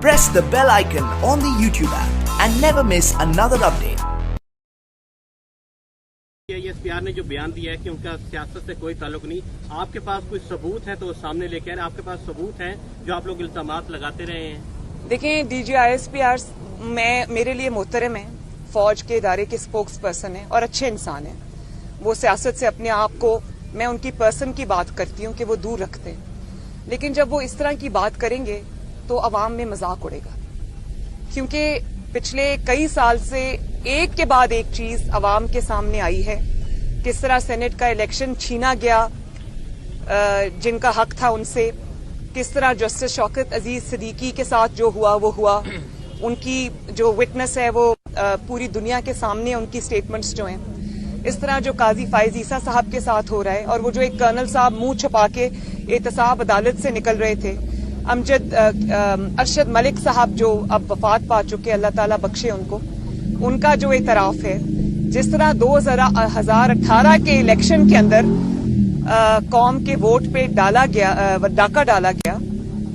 press the bell icon on the YouTube app and never miss another update. ASPR ने जो बयान दिया है कि उनका सियासत से कोई ताल्लुक नहीं, आपके पास कोई सबूत है तो सामने लेके आए। आपके पास सबूत हैं जो आप लोग इल्जामात लगाते रहे हैं? देखें, डीजी ISPR मेरे लिए मोहतरम है, फौज के इदारे के स्पोक्स पर्सन है और अच्छे इंसान है। वो सियासत से अपने आप को, मैं उनकी पर्सन की बात करती हूँ कि वो दूर रखते हैं, लेकिन जब वो इस तरह की बात करेंगे तो अवाम में मजाक उड़ेगा, क्योंकि पिछले कई साल से एक के बाद एक चीज अवाम के सामने आई है। किस तरह सेनेट का इलेक्शन छीना गया जिनका हक था उनसे, किस तरह जस्टिस शौकत अजीज सिद्दीकी के साथ जो हुआ वो हुआ, उनकी जो विटनेस है वो पूरी दुनिया के सामने, उनकी स्टेटमेंट्स जो हैं, इस तरह जो काजी फायज ईसा साहब के साथ हो रहा है, और वो जो एक कर्नल साहब मुंह छुपा के एहतसाब अदालत से निकल रहे थे, अरशद मलिक साहब जो अब वफात पा चुके, अल्लाह ताला बख्शे उनको, उनका जो एतराफ है, जिस तरह 2018 के इलेक्शन के अंदर कौम के वोट पे डाका डाला गया,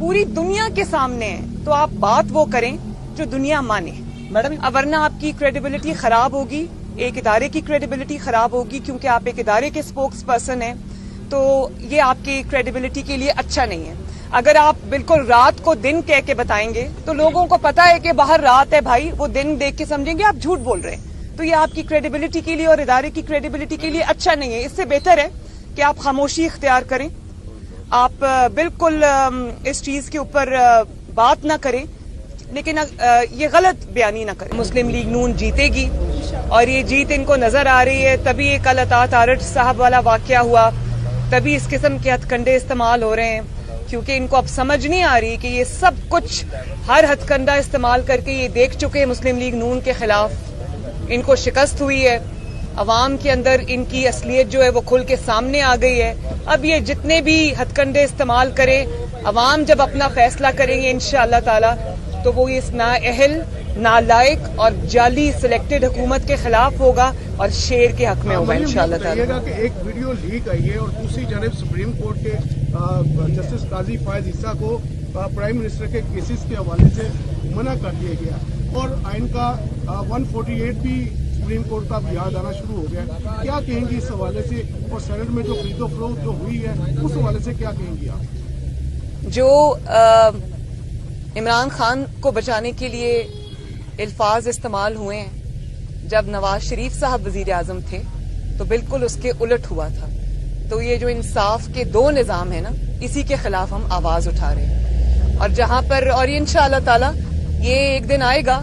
पूरी दुनिया के सामने है, तो आप बात वो करें जो दुनिया माने मैडम, वरना आपकी क्रेडिबिलिटी खराब होगी, एक इदारे की क्रेडिबिलिटी खराब होगी, क्योंकि आप एक इदारे के स्पोक्स पर्सन हैं, तो ये आपकी क्रेडिबिलिटी के लिए अच्छा नहीं है। अगर आप बिल्कुल रात को दिन कह के बताएंगे तो लोगों को पता है कि बाहर रात है भाई, वो दिन देख के समझेंगे आप झूठ बोल रहे हैं, तो ये आपकी क्रेडिबिलिटी के लिए और इदारे की क्रेडिबिलिटी के लिए अच्छा नहीं है। इससे बेहतर है कि आप खामोशी इख्तियार करें, आप बिल्कुल इस चीज के ऊपर बात ना करें, लेकिन ये गलत बयानी ना करें। मुस्लिम लीग नून जीतेगी और ये जीत इनको नजर आ रही है, तभी एक अल्ताफ आरट साहब वाला वाकया हुआ, तभी इस किस्म के हथकंडे इस्तेमाल हो रहे हैं, क्योंकि इनको अब समझ नहीं आ रही कि ये सब कुछ हर हथकंडा इस्तेमाल करके ये देख चुके हैं मुस्लिम लीग नून के खिलाफ, इनको शिकस्त हुई है, अवाम के अंदर इनकी असलियत जो है वो खुल के सामने आ गई है। अब ये जितने भी हथकंडे इस्तेमाल करें, अवाम जब अपना फैसला करेंगे इंशाअल्लाह ताला, तो वो इस नाअहल, नालायक और जाली सिलेक्टेड हुकूमत के खिलाफ होगा और शेर के हक में होगा इंशाअल्लाह ताला। कि एक वीडियो लीक आई है और दूसरी जानब सुप्रीम कोर्ट के जस्टिस काजी फायज ईसा को प्राइम मिनिस्टर के केसेस के हवाले से मना कर दिया गया और आइन का 148 भी सुप्रीम कोर्ट का भी याद आना शुरू हो गया। क्या कहेंगी इस हवाले से, और सेनेट में जो खरीदो फरोख्त जो हुई है उस हवाले से क्या कहेंगी आप? जो इमरान खान को बचाने के लिए अल्फाज इस्तेमाल हुए हैं, जब नवाज शरीफ साहब वजीर आजम थे तो बिल्कुल उसके उलट हुआ था। तो ये जो इंसाफ के दो निजाम है ना, इसी के खिलाफ हम आवाज उठा रहे हैं, और जहां पर, और ये इंशाअल्लाह ताला ये एक दिन आएगा,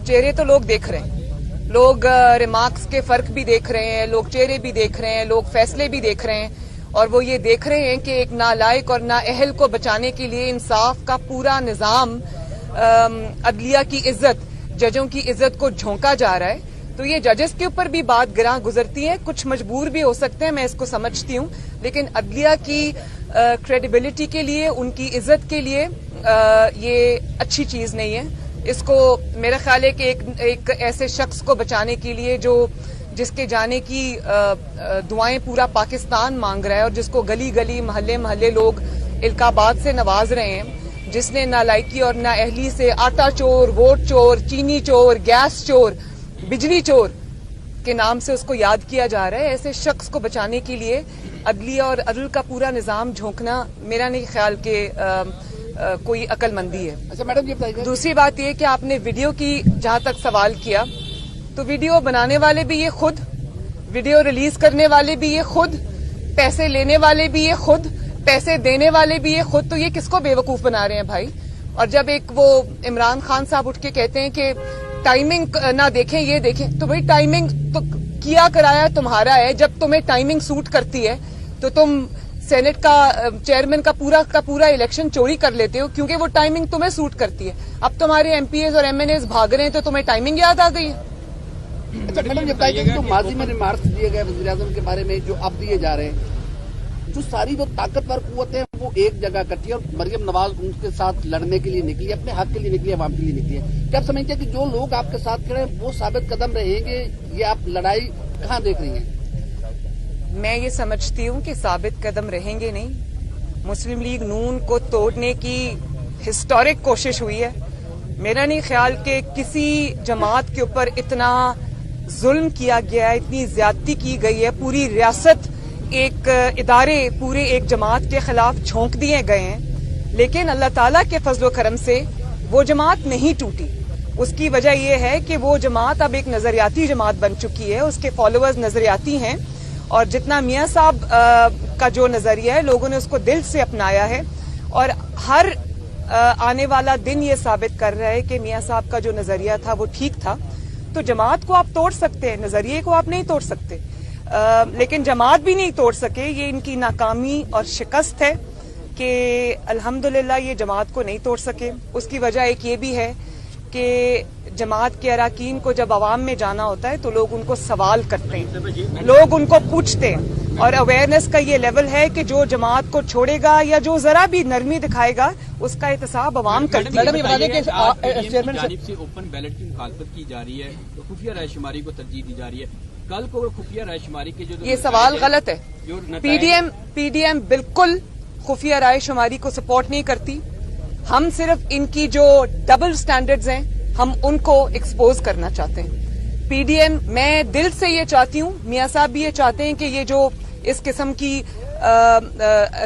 चेहरे तो लोग देख रहे हैं, लोग रिमार्क्स के फर्क भी देख रहे हैं, लोग चेहरे भी देख रहे हैं, लोग फैसले भी देख रहे हैं, और वो ये देख रहे हैं कि एक नालायक और नाअहल को बचाने के लिए इंसाफ का पूरा निजाम, अदलिया की इज्जत, जजों की इज्जत को झोंका जा रहा है। तो ये जजेस के ऊपर भी बात गिरां गुजरती है, कुछ मजबूर भी हो सकते हैं, मैं इसको समझती हूँ, लेकिन अदलिया की क्रेडिबिलिटी के लिए, उनकी इज्जत के लिए ये अच्छी चीज नहीं है। इसको मेरा ख्याल है कि एक ऐसे शख्स को बचाने के लिए जिसके जाने की दुआएं पूरा पाकिस्तान मांग रहा है, और जिसको गली गली, महल्ले महल्ले लोग इल्काबाद से नवाज रहे हैं, जिसने नालायकी और नाअहली से आटा चोर, वोट चोर, चीनी चोर, गैस चोर, बिजली चोर के नाम से उसको याद किया जा रहा है, ऐसे शख्स को बचाने के लिए अदलिया और अदल का पूरा निजाम झोंकना मेरा नहीं ख्याल के कोई अक्लमंदी है। अच्छा मैडम, ये बताइए, दूसरी बात ये कि आपने वीडियो की जहां तक सवाल किया, तो वीडियो बनाने वाले भी ये खुद, वीडियो रिलीज करने वाले भी ये खुद, पैसे लेने वाले भी ये खुद, पैसे देने वाले भी ये खुद, तो ये किसको बेवकूफ बना रहे हैं भाई? और जब एक वो इमरान खान साहब उठ के कहते हैं कि टाइमिंग ना देखें ये देखें, तो भाई टाइमिंग तो किया कराया तुम्हारा है, जब तुम्हें टाइमिंग सूट करती है तो तुम सेनेट का चेयरमैन का पूरा इलेक्शन चोरी कर लेते हो, क्योंकि वो टाइमिंग तुम्हें सूट करती है। अब तुम्हारे एमपीएस और एमएनएस भाग रहे हैं तो तुम्हें टाइमिंग याद आ गई है। अच्छा मैडम, ये बताइए कि जो माजी में रिमार्क्स दिए गए वज़ीर आज़म के बारे में, जो अब दिए जा रहे हैं, जो सारी जो ताकतवर कुव्वतें हैं वो एक जगह इकट्ठी है, और मरियम नवाज उनके साथ लड़ने के लिए निकली, अपने हक के लिए निकली, अवाम के लिए निकली है। क्या आप समझते हैं कि जो लोग आपके साथ खड़े हैं वो साबित कदम रहेंगे, ये आप लड़ाई कहाँ देख रही हैं? मैं ये समझती हूँ कि साबित कदम रहेंगे नहीं। मुस्लिम लीग नून को तोड़ने की हिस्टोरिक कोशिश हुई है। मेरा नहीं ख्याल कि किसी जमात के ऊपर इतना जुल्म किया गया है, इतनी ज्यादती की गई है। पूरी रियासत एक इदारे पूरे एक जमात के खिलाफ झोंक दिए गए हैं, लेकिन अल्लाह ताला के फजलो करम से वो जमात नहीं टूटी। उसकी वजह यह है कि वो जमात अब एक नजरियाती जमात बन चुकी है, उसके फॉलोअर्स नजरियाती हैं, और जितना मियां साहब का जो नजरिया है लोगों ने उसको दिल से अपनाया है, और हर आने वाला दिन ये साबित कर रहा है कि मियां साहब का जो नजरिया था वो ठीक था। तो जमात को आप तोड़ सकते हैं, नजरिए को आप नहीं तोड़ सकते, लेकिन जमात भी नहीं तोड़ सके। ये इनकी नाकामी और शिकस्त है कि अल्हम्दुलिल्लाह ये जमात को नहीं तोड़ सके। उसकी वजह एक ये भी है कि जमात के अरकान को जब अवाम में जाना होता है तो लोग उनको सवाल करते हैं, लोग उनको पूछते हैं, और अवेयरनेस का ये लेवल है कि जो जमात को छोड़ेगा या जो जरा भी नरमी दिखाएगा उसका एहतसाब अवाम करती है। मैडम, ये बता दें कि चेयरमैन जानिब से ओपन बैलेट की मुखालफत की जा रही है, तो खुफिया रायशुमारी को तरजीह दी जा रही है। कल को खुफिया रायशुमारी के जो ये सवाल गलत है। पीडीएम बिल्कुल खुफिया रायशुमारी को सपोर्ट नहीं करती। हम सिर्फ इनकी जो डबल स्टैंडर्ड्स हैं हम उनको एक्सपोज करना चाहते हैं। पीडीएम, मैं दिल से ये चाहती हूँ, मियां साहब भी ये चाहते हैं कि ये जो इस किस्म की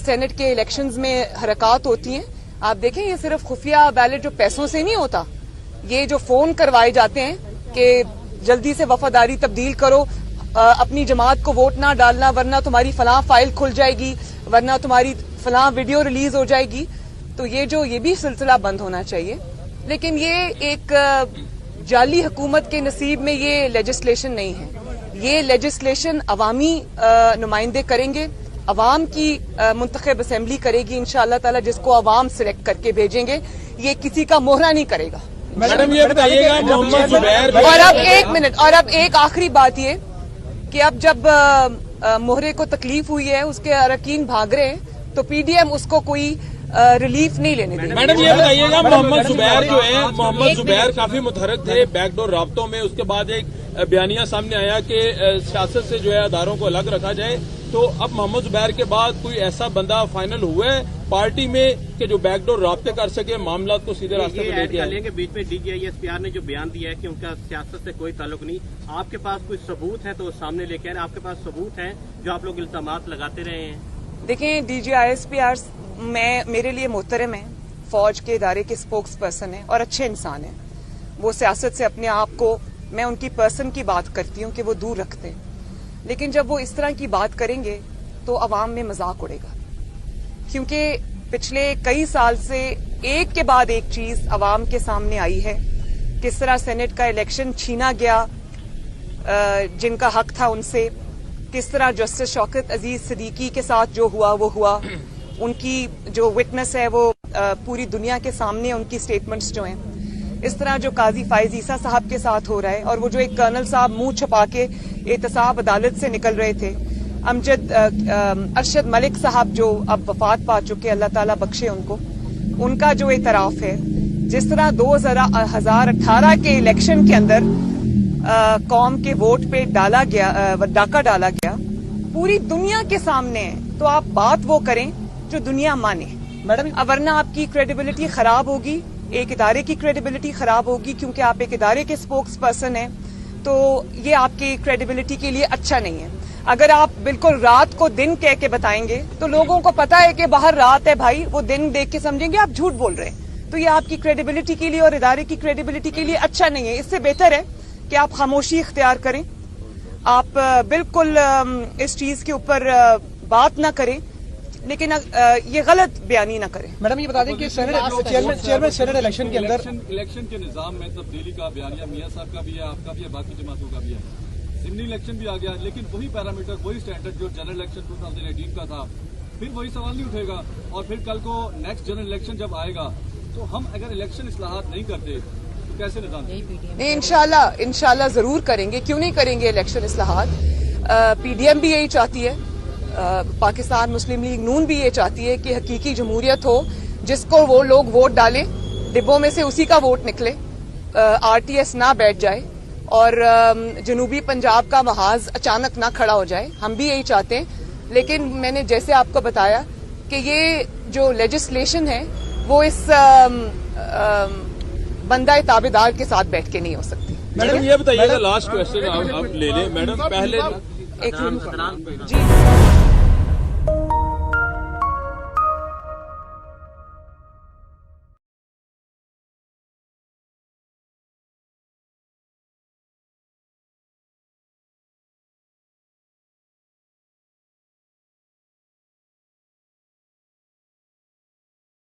सेनेट के इलेक्शंस में हरकत होती हैं, आप देखें ये सिर्फ खुफिया बैलेट जो पैसों से नहीं होता, ये जो फोन करवाए जाते हैं कि जल्दी से वफादारी तब्दील करो, अपनी जमात को वोट ना डालना वरना तुम्हारी फलां फाइल खुल जाएगी, वरना तुम्हारी फलां वीडियो रिलीज हो जाएगी। तो ये भी सिलसिला बंद होना चाहिए। लेकिन ये एक जाली हुकूमत के नसीब में ये लेजिस्लेशन नहीं है। ये लेजिस्लेशन अवामी नुमाइंदे करेंगे, अवाम की मुंतखब असेंबली करेगी इंशाअल्लाह ताला, जिसको अवाम सिलेक्ट करके भेजेंगे। ये किसी का मोहरा नहीं करेगा। मैडम, ये बताइएगा मोहम्मद जुबैर, और अब एक मिनट, और अब एक आखिरी बात ये कि अब जब मोहरे को तकलीफ हुई है, उसके अरकान भाग रहे हैं, तो पीडीएम उसको कोई रिलीफ नहीं लेने देगी। मैडम, ये बताइएगा मोहम्मद जुबैर जो है, मोहम्मद जुबैर काफी मुतहरक थे बैकडोर राब्तों में। उसके बाद एक बयानिया सामने आया कि सियासत से जो है अदारों को अलग रखा जाए। तो अब मोहम्मद जुबैर के बाद कोई ऐसा बंदा फाइनल हुआ है पार्टी में कि जो बैकडोर राब्ते कर सके, मामला को सीधे रास्ते पर लेके आए? बीच में DGISPR ने जो बयान दिया है कि उनका सियासत से कोई ताल्लुक नहीं, आपके पास कोई सबूत है तो सामने लेके आए। आपके पास सबूत है जो आप लोग इल्जामात लगाते रहे हैं? देखें, DGISPR मेरे लिए मोहतरम है, फौज के इदारे के स्पोक्स पर्सन है और अच्छे इंसान है। वो सियासत से अपने आप को, मैं उनकी पर्सन की बात करती हूँ कि वो दूर रखते हैं, लेकिन जब वो इस तरह की बात करेंगे तो अवाम में मजाक उड़ेगा, क्योंकि पिछले कई साल से एक के बाद एक चीज अवाम के सामने आई है। किस तरह सेनेट का इलेक्शन छीना गया जिनका हक था उनसे, किस तरह जस्टिस शौकत अजीज सिद्दीकी के साथ जो हुआ वो हुआ, उनकी जो विटनेस है वो पूरी दुनिया के सामने, उनकी स्टेटमेंट्स जो हैं, इस तरह जो काजी फायज ईसा साहब के साथ हो रहा है, और वो जो एक कर्नल साहब मुंह छुपा के एहतसाब अदालत से निकल रहे थे, अरशद मलिक साहब जो अब वफात पा चुके, अल्लाह ताला बख्शे उनको, उनका जो एतराफ है, जिस तरह 2018 के इलेक्शन के अंदर कौम के वोट पे डाका डाला गया, पूरी दुनिया के सामने है। तो आप बात वो करें जो दुनिया माने मैडम, वरना आपकी क्रेडिबिलिटी खराब होगी, एक इदारे की क्रेडिबिलिटी खराब होगी, क्योंकि आप एक इदारे के स्पोक्स पर्सन हैं, तो ये आपकी क्रेडिबिलिटी के लिए अच्छा नहीं है। अगर आप बिल्कुल रात को दिन कह के बताएंगे तो लोगों को पता है कि बाहर रात है भाई, वो दिन देख के समझेंगे आप झूठ बोल रहे हैं। तो ये आपकी क्रेडिबिलिटी के लिए और इदारे की क्रेडिबिलिटी के लिए अच्छा नहीं है। इससे बेहतर है कि आप खामोशी इख्तियार करें, आप बिल्कुल इस चीज के ऊपर बात ना करें, लेकिन ये गलत बयानी ना करें। मैडम, ये बता दें कि चेयरमैन सेनेट इलेक्शन के अंदर इलेक्शन के निजाम में तब्दीली का बयानिया मियां साहब का भी है, आपका भी है, बाकी जमातों का भी है। जिमनी इलेक्शन भी आ गया, लेकिन वही पैरामीटर, वही स्टैंडर्ड जो जनरल इलेक्शन 2018 का था, फिर वही सवाल नहीं उठेगा। और फिर कल को नेक्स्ट जनरल इलेक्शन जब आएगा तो हम अगर इलेक्शन इस्लाहात नहीं करते तो कैसे निजाम? नहीं, इंशाल्लाह जरूर करेंगे, क्यों नहीं करेंगे इलेक्शन इस्लाहात। पीडीएम भी यही चाहती है, पाकिस्तान मुस्लिम लीग नून भी ये चाहती है कि हकीकी जमहूरियत हो, जिसको वो लोग वोट डालें, डिब्बों में से उसी का वोट निकले, RTS ना बैठ जाए और जनूबी पंजाब का महाज अचानक ना खड़ा हो जाए। हम भी यही चाहते हैं, लेकिन मैंने जैसे आपको बताया कि ये जो लेजिस्लेशन है वो इस बंदा ताबेदार के साथ बैठ के नहीं हो सकती। मैडम ये बताइएगा, लास्ट क्वेश्चन आप ले लें मैडम, पहले एक जी